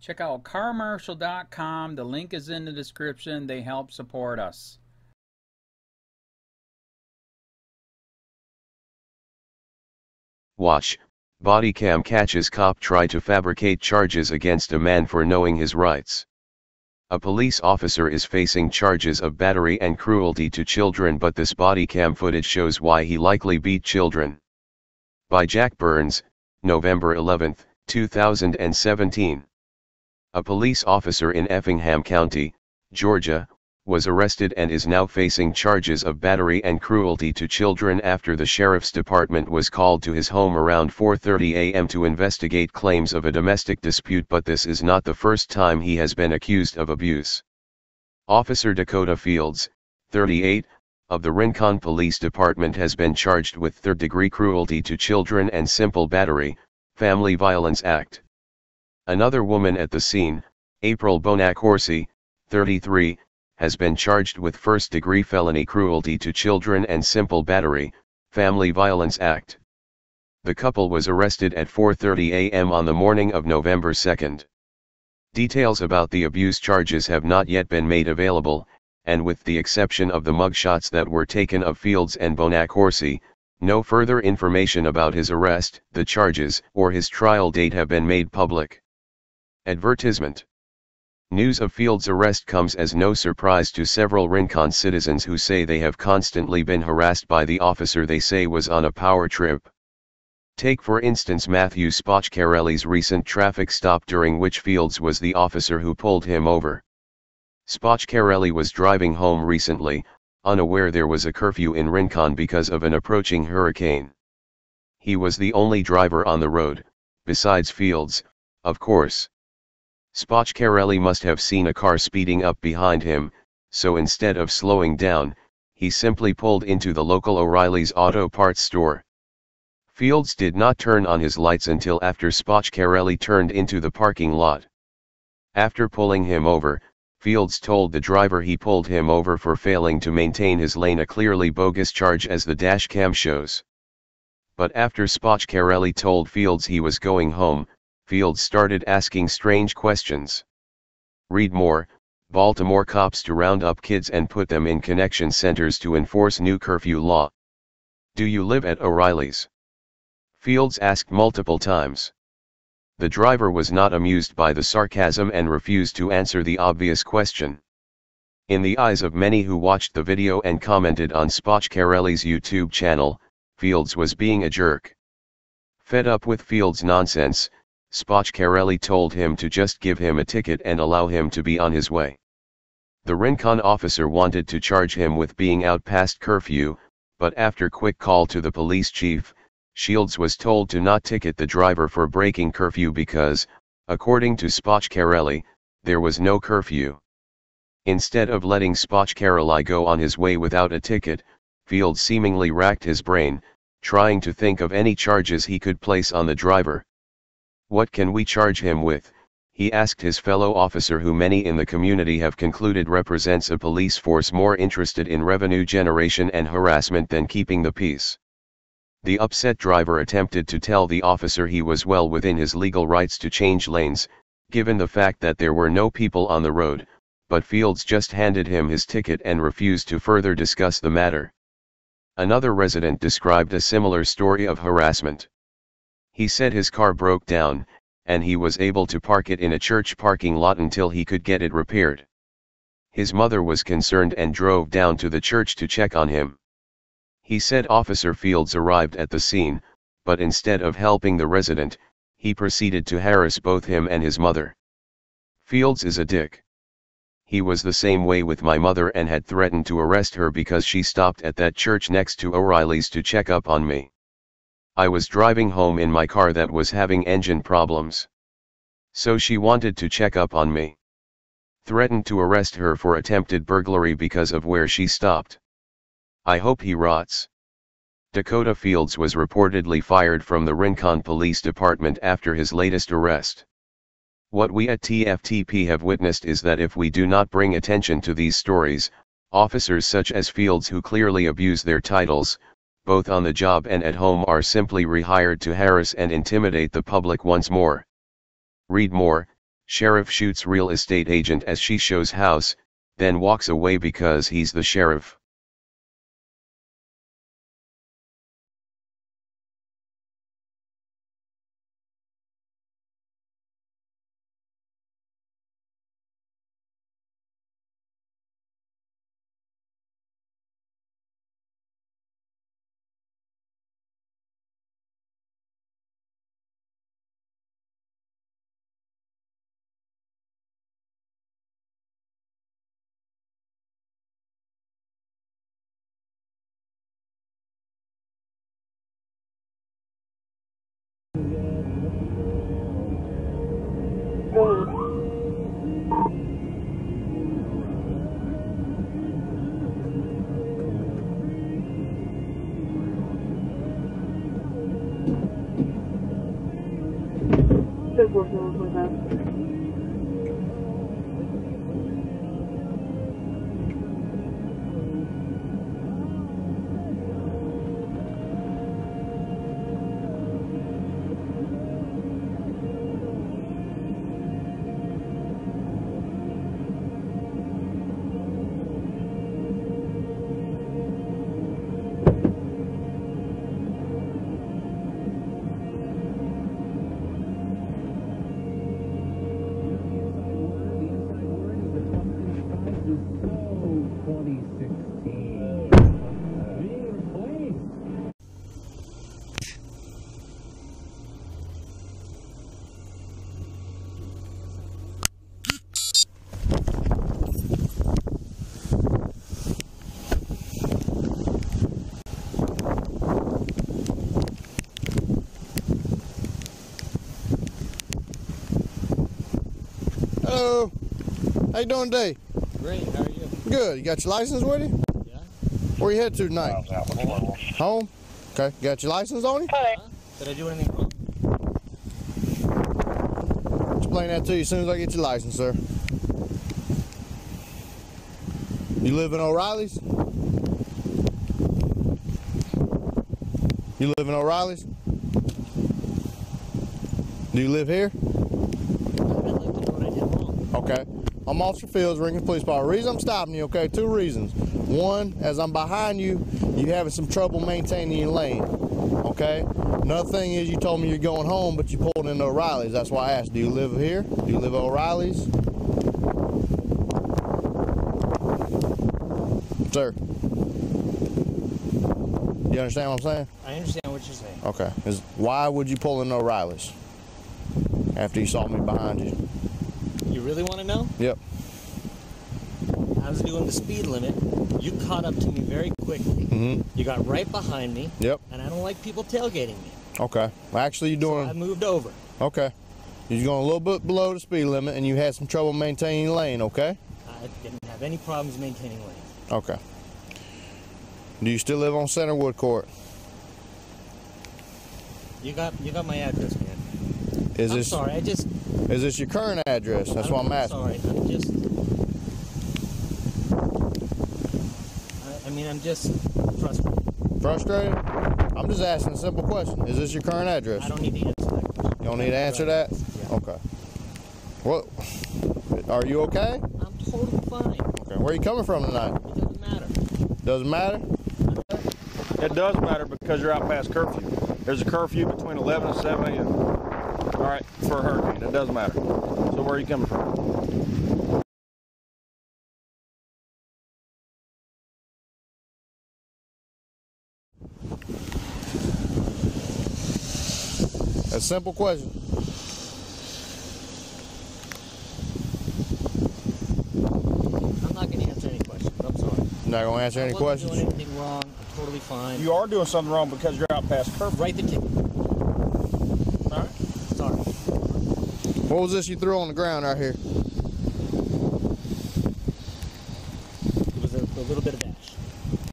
Check out carmarshal.com. The link is in the description. They help support us. Watch, body cam catches cop try to fabricate charges against a man for knowing his rights. A police officer is facing charges of battery and cruelty to children, but this body cam footage shows why he likely beat children. By Jack Burns, November 11, 2017. A police officer in Effingham County, Georgia, was arrested and is now facing charges of battery and cruelty to children after the sheriff's department was called to his home around 4:30 a.m. to investigate claims of a domestic dispute, but this is not the first time he has been accused of abuse. Officer Dakota Fields, 38, of the Rincon Police Department has been charged with third-degree cruelty to children and simple battery, Family Violence Act. Another woman at the scene, April Bonacorsi, 33, has been charged with first-degree felony cruelty to children and simple battery, Family Violence Act. The couple was arrested at 4:30 a.m. on the morning of November 2. Details about the abuse charges have not yet been made available, and with the exception of the mugshots that were taken of Fields and Bonacorsi, no further information about his arrest, the charges, or his trial date have been made public. Advertisement. News of Fields' arrest comes as no surprise to several Rincon citizens who say they have constantly been harassed by the officer they say was on a power trip. Take for instance Matthew Spocchiarelli's recent traffic stop, during which Fields was the officer who pulled him over. Spocchiarelli was driving home recently, unaware there was a curfew in Rincon because of an approaching hurricane. He was the only driver on the road, besides Fields, of course. Spocchiarelli must have seen a car speeding up behind him, so instead of slowing down, he simply pulled into the local O'Reilly's auto parts store. Fields did not turn on his lights until after Spocchiarelli turned into the parking lot. After pulling him over, Fields told the driver he pulled him over for failing to maintain his lane, a clearly bogus charge as the dash cam shows. But after Spocchiarelli told Fields he was going home, Fields started asking strange questions. Read more: Baltimore cops to round up kids and put them in connection centers to enforce new curfew law. Do you live at O'Reilly's? Fields asked multiple times. The driver was not amused by the sarcasm and refused to answer the obvious question. In the eyes of many who watched the video and commented on Spocchiarelli's YouTube channel, Fields was being a jerk. Fed up with Fields' nonsense, Spocchiarelli told him to just give him a ticket and allow him to be on his way. The Rincon officer wanted to charge him with being out past curfew, but after quick call to the police chief, Shields was told to not ticket the driver for breaking curfew because, according to Spocchiarelli, there was no curfew. Instead of letting Spocchiarelli go on his way without a ticket, Fields seemingly racked his brain, trying to think of any charges he could place on the driver. What can we charge him with? He asked his fellow officer, who many in the community have concluded represents a police force more interested in revenue generation and harassment than keeping the peace. The upset driver attempted to tell the officer he was well within his legal rights to change lanes, given the fact that there were no people on the road, but Fields just handed him his ticket and refused to further discuss the matter. Another resident described a similar story of harassment. He said his car broke down, and he was able to park it in a church parking lot until he could get it repaired. His mother was concerned and drove down to the church to check on him. He said Officer Fields arrived at the scene, but instead of helping the resident, he proceeded to harass both him and his mother. Fields is a dick. He was the same way with my mother and had threatened to arrest her because she stopped at that church next to O'Reilly's to check up on me. I was driving home in my car that was having engine problems. So she wanted to check up on me. Threatened to arrest her for attempted burglary because of where she stopped. I hope he rots. Dakota Fields was reportedly fired from the Rincon Police Department after his latest arrest. What we at TFTP have witnessed is that if we do not bring attention to these stories, officers such as Fields, who clearly abuse their titles, both on the job and at home, are simply rehired to harass and intimidate the public once more. Read more: Sheriff shoots real estate agent as she shows house, then walks away because he's the sheriff. Hello. How you doing today? Great, how are you? Good. You got your license with you? Yeah. Where you headed to tonight? Home. Okay. Got your license on you? Huh? Did I do anything wrong? Explain that to you as soon as I get your license, sir. You live in O'Reilly's? You live in O'Reilly's? Do you live here? I'd like to know what I did wrong. Okay. I'm Officer Fields, Ringgold Police Department. Reason I'm stopping you, okay? Two reasons. One, as I'm behind you, you having some trouble maintaining your lane. Okay? Another thing is you told me you're going home, but you pulled into O'Reilly's. That's why I asked, do you live here? Do you live at O'Reilly's? Sir. You understand what I'm saying? I understand what you're saying. Okay. Why would you pull into O'Reilly's after you saw me behind you? You really want to know? Yep. I was doing the speed limit. You caught up to me very quickly. Mm-hmm. You got right behind me. Yep. And I don't like people tailgating me. Okay. Well, actually, you're doing... So I moved over. Okay. You're going a little bit below the speed limit, and you had some trouble maintaining your lane, okay? I didn't have any problems maintaining lanes. Okay. Do you still live on Centerwood Court? You got my address, man. I'm sorry, Is this your current address? That's what I'm asking. Sorry, I'm just frustrated. Frustrated? I'm just asking a simple question. Is this your current address? I don't need to answer that question. You don't need to answer that? Yeah. Okay. Well, are you okay? I'm totally fine. Okay. Where are you coming from tonight? It doesn't matter. Doesn't matter? It does matter because you're out past curfew. There's a curfew between 11 and 7 a.m. All right, for a hurricane, it doesn't matter. So where are you coming from? A simple question. I'm not going to answer any questions. I'm sorry. You're not going to answer any questions? I wasn't doing anything wrong. I'm totally fine. You are doing something wrong because you're out past curfew. Write the ticket. All right. Sorry. What was this you threw on the ground right here? It was a little bit of ash.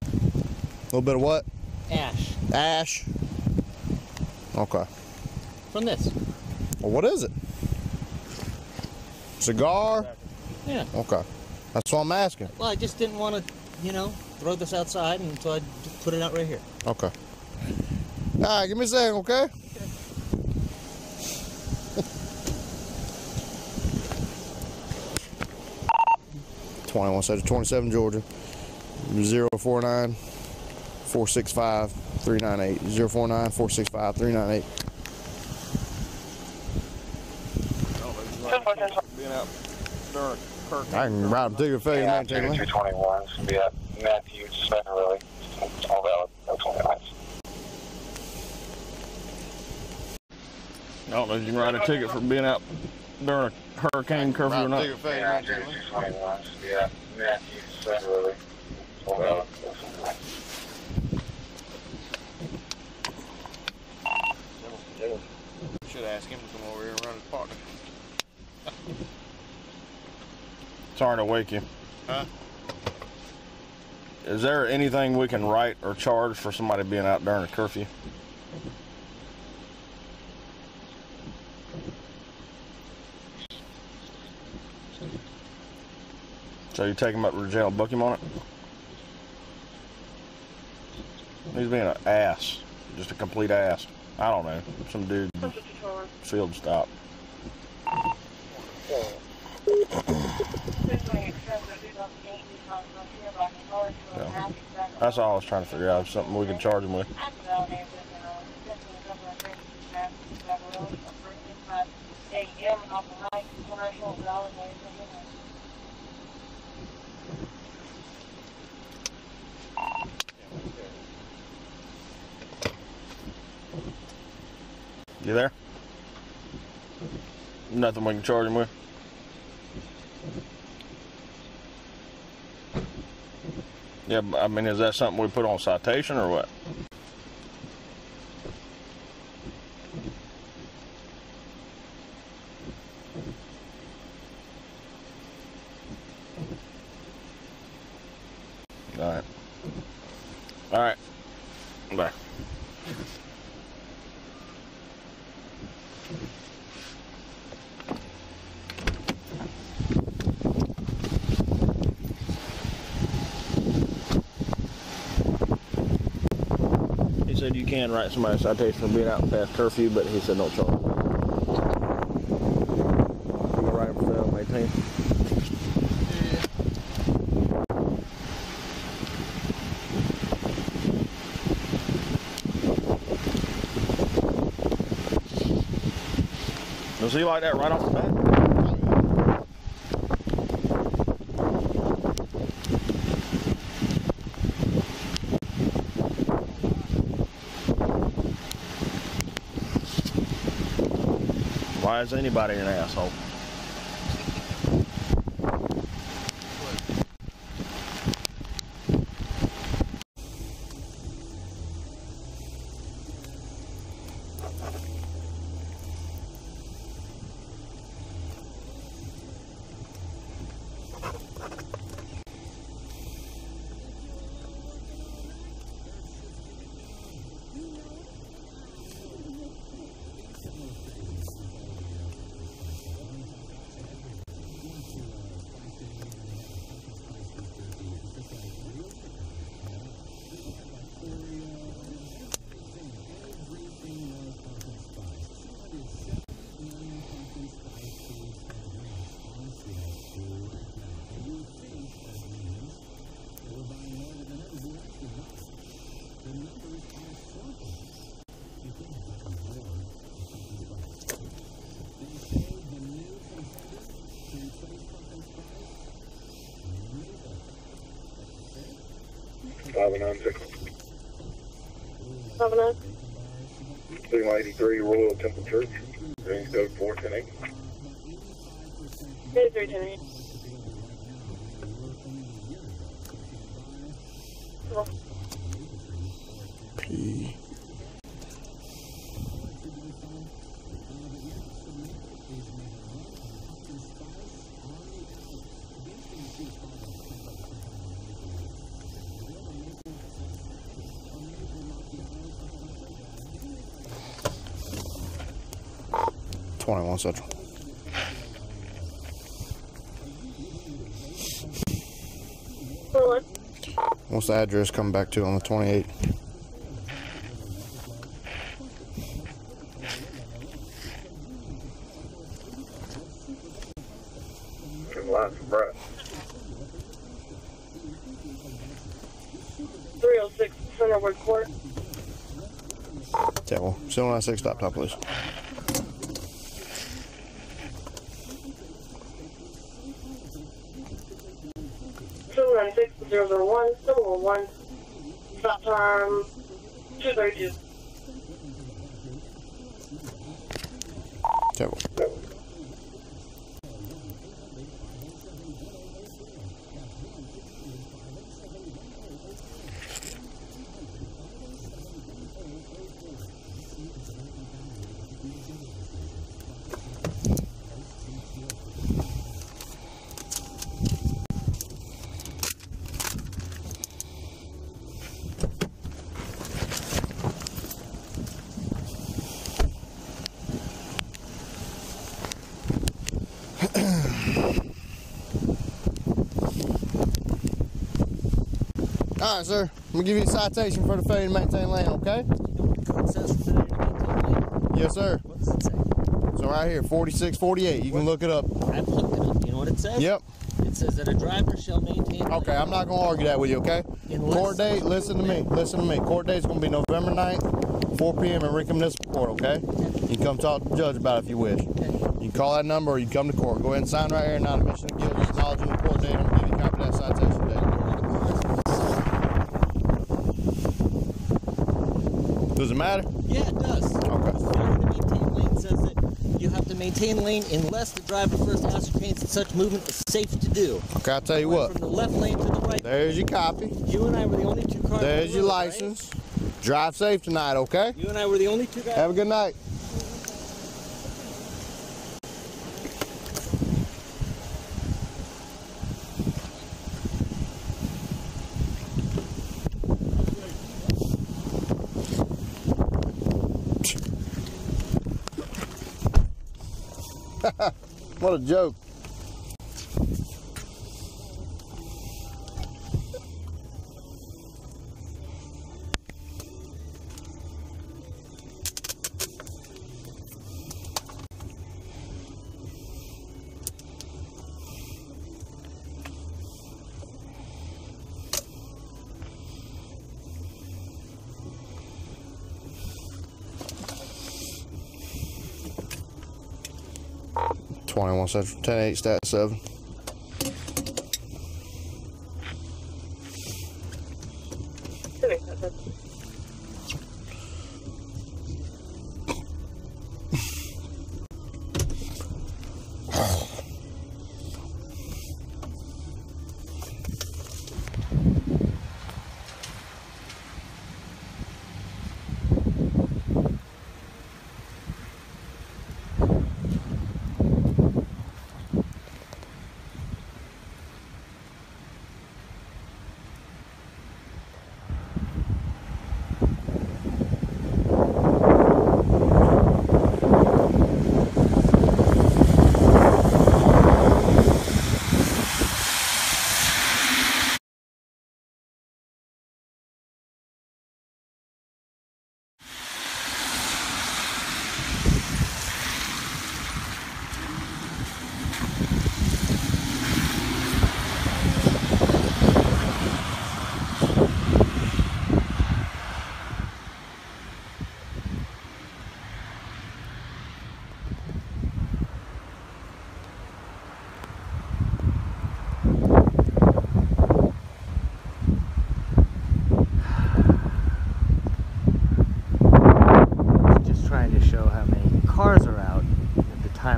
A little bit of what? Ash. Ash? Okay. From this. Well, what is it? Cigar? Yeah. Okay. That's what I'm asking. Well, I just didn't want to, throw this outside, and so I put it out right here. Okay. All right, give me a second, okay? 21 Central, 27 Georgia, 049 465 398. 049 465 398. Being out during hurricane. I can write them to your failure maintain lane. 221, yeah, Matthew, really, it's all valid, that's all nice. I don't know if you can write a ticket for being out during a hurricane curfew or not. Yeah, 221, yeah, Matthew, really, it's all valid, that's all nice. Should ask him to come over here and run his pocket. Sorry to wake you. Huh? Is there anything we can write or charge for somebody being out during a curfew? So you take him up to the jail and book him on it? He's being an ass. Just a complete ass. I don't know. Some dude field stop. Yeah. That's all I was trying to figure out. Something we can charge him with. You there? Nothing we can charge him with? Yeah, I mean, is that something we put on citation or what? All right. All right. Bye. He said you can write somebody a citation for being out past curfew, but he said no charge. You can write him for failure to maintain. Does he like that right off the bat? Why is anybody an asshole? Signal 83, Royal Temple Church. Range code 410-8. 310-8. P. .21 Central. What's the address coming back to on the 28th? Last breath. Forward court. Table. 796, stop time, please. Two 001, 1. Stop time 232. Table. All right, sir. I'm gonna give you a citation for the failure to maintain lane, okay? Code says for failure to maintain lane. Yes, sir. What does it say? So right here, 4648. You can look it up. I've looked it up. You know what it says? Yep. It says that a driver shall maintain. Okay, I'm not gonna argue that with you, okay? Unless- Court date, listen to me. Listen to me. Court date's gonna be November 9th, 4 p.m. in Rincon Municipal Court, okay? You can come talk to the judge about it if you wish. You can call that number or you can come to court. Go ahead and sign right here, not admission of guilt, just acknowledging the court date. I'm gonna give you a copy of that citation date. Does it matter? Yeah, it does. Okay. Failure to maintain lane says that you have to maintain lane unless the driver first ascertains that such movement is safe to do. Okay, I'll tell you Going what. From the left lane to the right. There's your copy. You and I were the only two cars. There's on the your road, license. Drive safe tonight, okay? Right? You and I were the only two guys. Have a good night. What a joke. One Central 10-8 stat 7.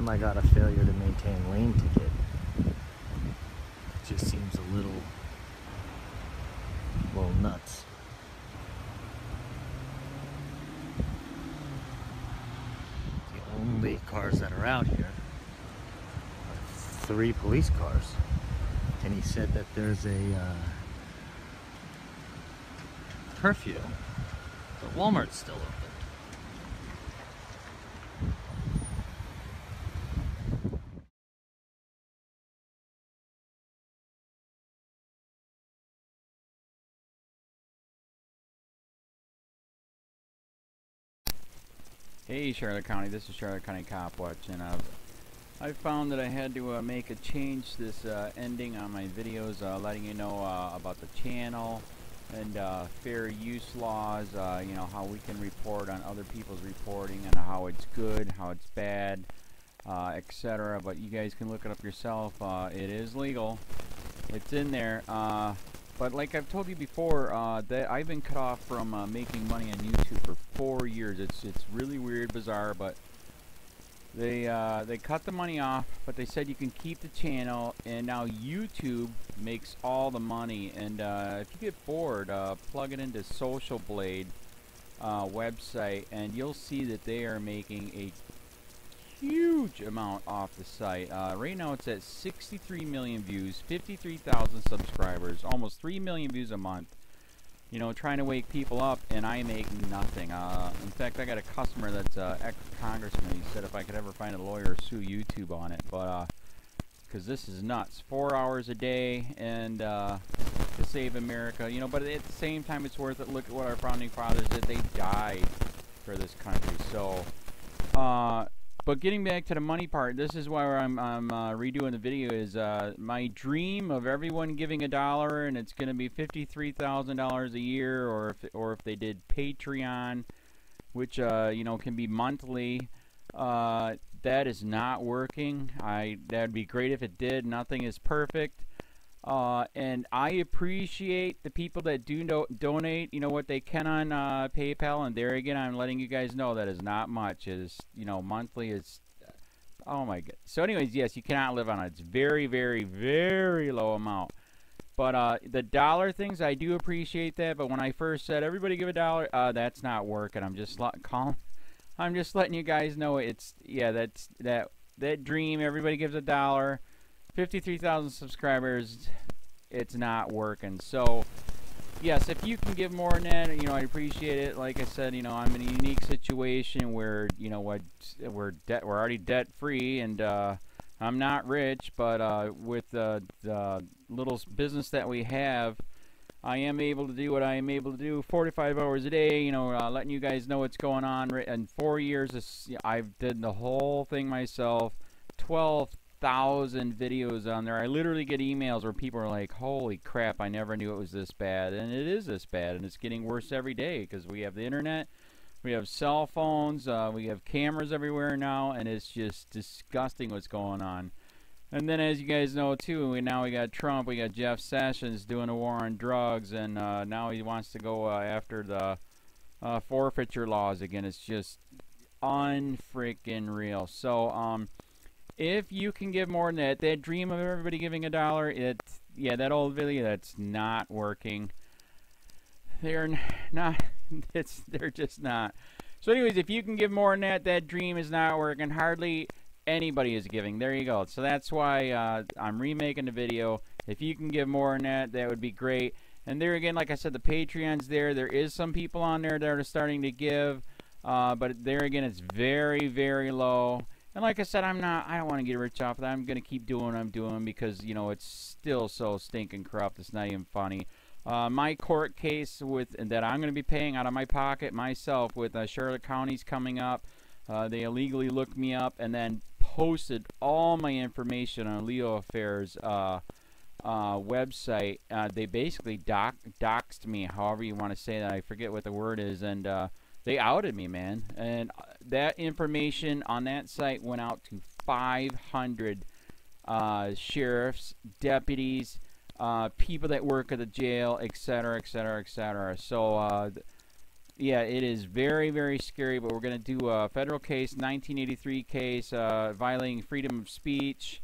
I got a failure to maintain lane ticket. It just seems a little nuts. The only cars that are out here are 3 police cars. And he said that there's a curfew, but Walmart's still open. Hey Charlotte County, this is Charlotte County COPWATCH, and I found that I had to make a change this ending on my videos, letting you know about the channel, and fair use laws, you know, how we can report on other people's reporting and how it's good, how it's bad, etc. But you guys can look it up yourself. It is legal. It's in there. But like I've told you before, that I've been cut off from making money on YouTube for 4 years. It's really weird, bizarre, but they cut the money off, but they said you can keep the channel, and now YouTube makes all the money. And if you get bored, plug it into Social Blade website, and you'll see that they are making a huge amount off the site. Right now it's at 63 million views, 53,000 subscribers, almost 3 million views a month. You know, trying to wake people up, and I make nothing. In fact, I got a customer that's ex-congressman. He said if I could ever find a lawyer, sue YouTube on it. But because this is nuts, 4 hours a day, and to save America. You know, but at the same time, it's worth it. Look at what our founding fathers did. They died for this country. So, but getting back to the money part, this is why I'm redoing the video. Is my dream of everyone giving $1, and it's going to be $53,000 a year, or if they did Patreon, which you know, can be monthly. That is not working. That'd be great if it did. Nothing is perfect. And I appreciate the people that do donate, you know, what they can on PayPal. And there again, I'm letting you guys know that is not much. It is, you know, monthly is, oh my god. So anyways, yes, you cannot live on it. It's very, very, very low amount. But the dollar things, I do appreciate that. But when I first said everybody give $1, that's not working. I'm just letting you guys know it's, yeah, that dream. Everybody gives $1. 53,000 subscribers, it's not working. So yes, if you can give more than that, you know, I appreciate it. Like I said, you know, I'm in a unique situation where, you know, what we're already debt free, and I'm not rich, but with the little business that we have, I am able to do what I am able to do 45 hours a day, you know, letting you guys know what's going on. In 4 years, I've did the whole thing myself. 12,000 videos on there. I literally get emails where people are like, holy crap, I never knew it was this bad. And it is this bad, and it's getting worse every day because we have the internet, we have cell phones, we have cameras everywhere now, and it's just disgusting what's going on. And then, as you guys know too, now we got Trump, we got Jeff Sessions doing a war on drugs, and now he wants to go after the forfeiture laws again. It's just unfreaking real. So if you can give more than that dream of everybody giving $1, yeah, that old video, that's not working. They're not, they're just not. So anyways, if you can give more than that dream is not working. Hardly anybody is giving. There you go. So that's why I'm remaking the video. If you can give more than that, that would be great. And there again, like I said, the Patreon's there. There is some people on there that are starting to give, but there again, it's very, very low. And like I said, I don't want to get rich off of that. I'm going to keep doing what I'm doing because, you know, it's still so stinking corrupt. It's not even funny. My court case that I'm going to be paying out of my pocket myself with Charlotte County's coming up. They illegally looked me up and then posted all my information on LEOAFFAIRS website. They basically doxed me, however you want to say that. I forget what the word is, and they outed me, man. And that information on that site went out to 500 sheriffs, deputies, people that work at the jail, etc., etc., etc. So, yeah, it is very, very scary, but we're going to do a federal case, 1983 case, violating freedom of speech.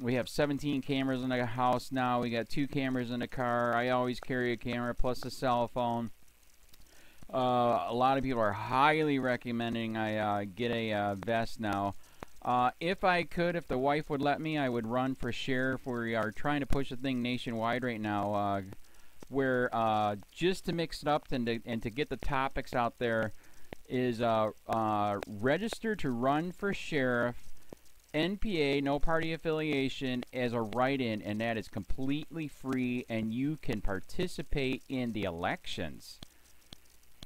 We have 17 cameras in the house now. We got 2 cameras in the car. I always carry a camera plus a cell phone. A lot of people are highly recommending I get a vest now. If I could, if the wife would let me, I would run for sheriff. We are trying to push the thing nationwide right now, where just to mix it up and to get the topics out there is register to run for sheriff, NPA, no party affiliation, as a write-in, and that is completely free, and you can participate in the elections.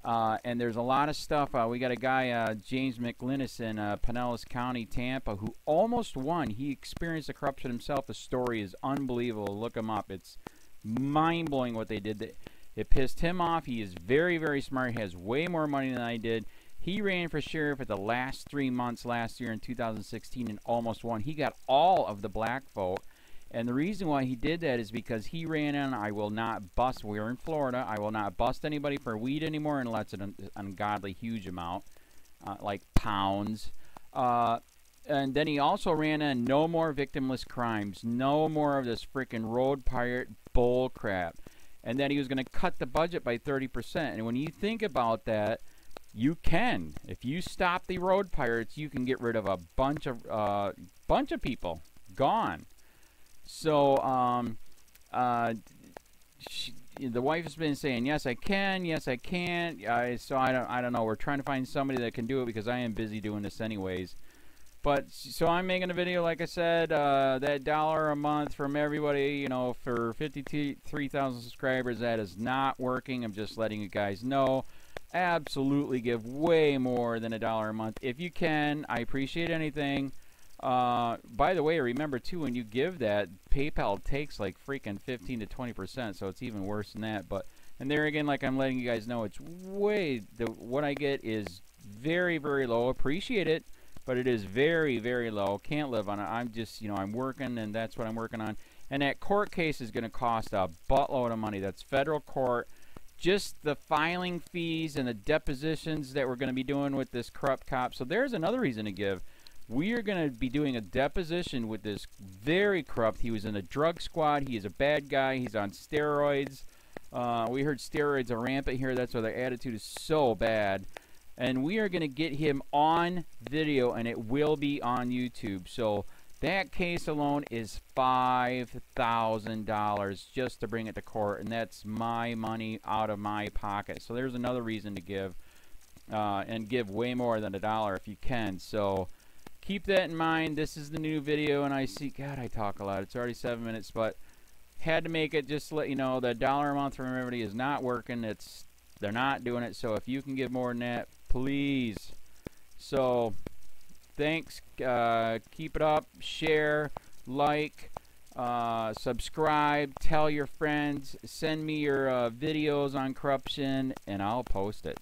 And there's a lot of stuff. We got a guy, James McLinnis in Pinellas County, Tampa, who almost won. He experienced the corruption himself. The story is unbelievable. Look him up. It's mind-blowing what they did. It pissed him off. He is very, very smart. He has way more money than I did. He ran for sheriff at the last 3 months last year in 2016 and almost won. He got all of the black vote. And the reason why he did that is because he ran on, I will not bust, we're in Florida, I will not bust anybody for weed anymore unless it's an ungodly huge amount, like pounds. And then he also ran on no more victimless crimes, no more of this freaking road pirate bull crap. And then he was going to cut the budget by 30%. And when you think about that, you can. If you stop the road pirates, you can get rid of a bunch of people. Gone. So, the wife has been saying, yes, I can, yes, I can't. So I don't know. We're trying to find somebody that can do it because I am busy doing this anyways. But, so I'm making a video, like I said, that $1 a month from everybody, you know, for 53,000 subscribers, that is not working. I'm just letting you guys know. Absolutely give way more than $1 a month. If you can, I appreciate anything. By the way, remember too, when you give that, PayPal takes like freaking 15 to 20%, so it's even worse than that. But, and there again, like I'm letting you guys know, it's way, what I get is very, very low. Appreciate it, but it is very, very low. Can't live on it. I'm just, you know, I'm working, and that's what I'm working on. And that court case is going to cost a buttload of money. That's federal court. Just the filing fees and the depositions that we're going to be doing with this corrupt cop. So there's another reason to give. We are going to be doing a deposition with this very corrupt. He was in a drug squad. He is a bad guy. He's on steroids. We heard steroids are rampant here. That's why their attitude is so bad. And we are going to get him on video, and it will be on YouTube. So that case alone is $5,000 just to bring it to court, and that's my money out of my pocket. So there's another reason to give, and give way more than $1 if you can. So keep that in mind. This is the new video, and I see, God, I talk a lot. It's already 7 minutes, but had to make it just to let you know that $1 a month from everybody is not working. They're not doing it. So if you can give more than that, please. So thanks. Keep it up. Share, like, subscribe, tell your friends, send me your videos on corruption, and I'll post it.